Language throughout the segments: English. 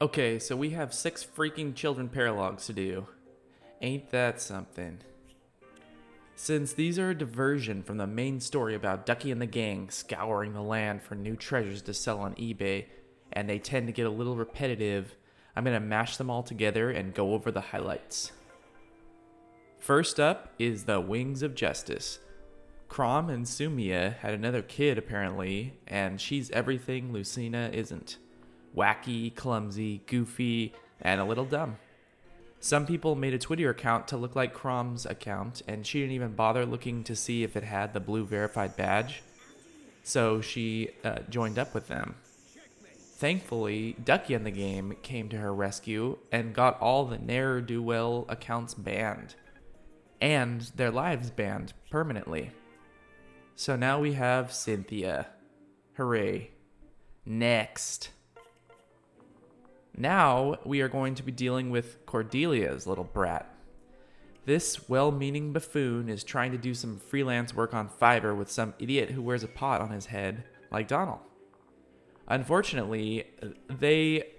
Okay, so we have 6 freaking children paralogs to do. Ain't that something? Since these are a diversion from the main story about Ducky and the gang scouring the land for new treasures to sell on eBay, and they tend to get a little repetitive, I'm going to mash them all together and go over the highlights. First up is the Wings of Justice. Crom and Sumia had another kid apparently, and she's everything Lucina isn't. Wacky, clumsy, goofy, and a little dumb. Some people made a Twitter account to look like Crom's account, and she didn't even bother looking to see if it had the blue verified badge. So she joined up with them. Thankfully, Ducky in the game came to her rescue and got all the ne'er-do-well accounts banned. And their lives banned permanently. So now we have Cynthia. Hooray. Next. Now we are going to be dealing with Cordelia's little brat. This well-meaning buffoon is trying to do some freelance work on Fiverr with some idiot who wears a pot on his head, like Donald. Unfortunately, they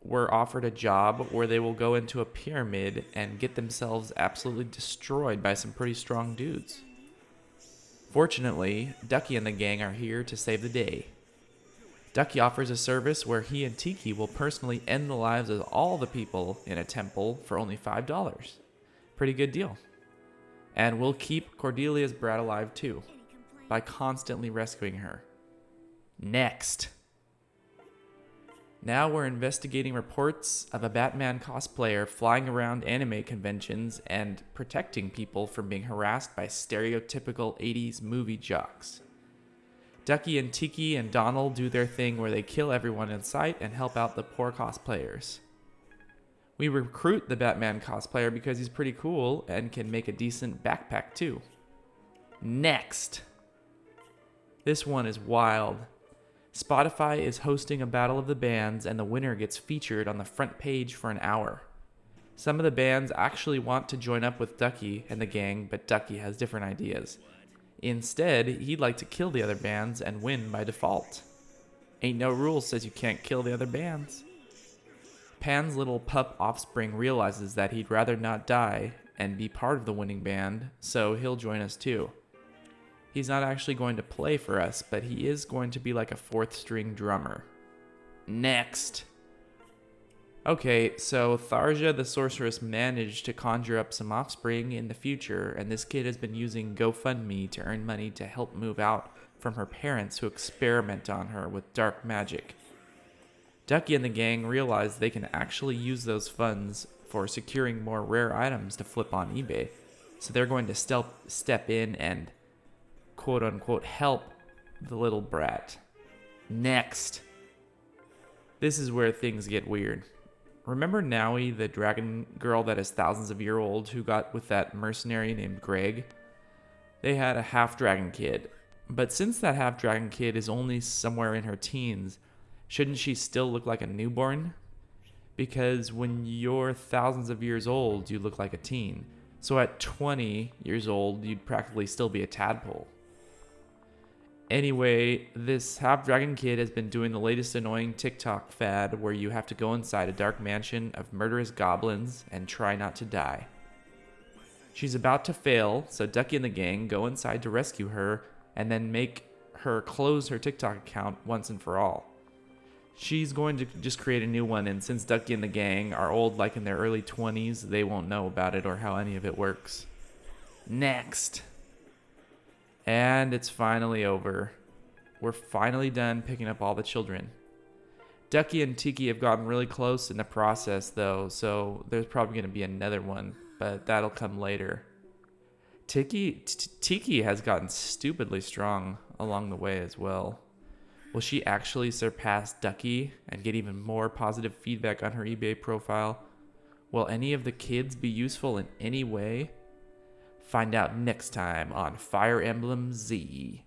were offered a job where they will go into a pyramid and get themselves absolutely destroyed by some pretty strong dudes. Fortunately, Ducky and the gang are here to save the day. Ducky offers a service where he and Tiki will personally end the lives of all the people in a temple for only $5. Pretty good deal. And we'll keep Cordelia's brat alive too, by constantly rescuing her. Next. Now we're investigating reports of a Batman cosplayer flying around anime conventions and protecting people from being harassed by stereotypical 80s movie jocks. Ducky and Tiki and Donald do their thing where they kill everyone in sight and help out the poor cosplayers. We recruit the Batman cosplayer because he's pretty cool and can make a decent backpack too. Next. This one is wild. Spotify is hosting a battle of the bands and the winner gets featured on the front page for an hour. Some of the bands actually want to join up with Ducky and the gang, but Ducky has different ideas. Instead, he'd like to kill the other bands and win by default. Ain't no rule says you can't kill the other bands. Pan's little pup offspring realizes that he'd rather not die and be part of the winning band, so he'll join us too. He's not actually going to play for us, but he is going to be like a 4th string drummer. Next. Okay, so Tharja the sorceress managed to conjure up some offspring in the future, and this kid has been using GoFundMe to earn money to help move out from her parents who experiment on her with dark magic. Ducky and the gang realize they can actually use those funds for securing more rare items to flip on eBay, so they're going to step in and quote-unquote help the little brat. Next. This is where things get weird. Remember Nowie, the dragon girl that is thousands of years old who got with that mercenary named Greg? They had a half-dragon kid. But since that half-dragon kid is only somewhere in her teens, shouldn't she still look like a newborn? Because when you're thousands of years old, you look like a teen. So at 20 years old, you'd practically still be a tadpole. Anyway, this half-dragon kid has been doing the latest annoying TikTok fad where you have to go inside a dark mansion of murderous goblins and try not to die. She's about to fail, so Ducky and the gang go inside to rescue her and then make her close her TikTok account once and for all. She's going to just create a new one, and since Ducky and the gang are old, like in their early 20s, they won't know about it or how any of it works. Next. And it's finally over. We're finally done picking up all the children. Ducky and Tiki have gotten really close in the process, though, so there's probably going to be another one, but that'll come later. Tiki has gotten stupidly strong along the way as well. Will she actually surpass Ducky and get even more positive feedback on her eBay profile? Will any of the kids be useful in any way? Find out next time on Fire Emblem Z.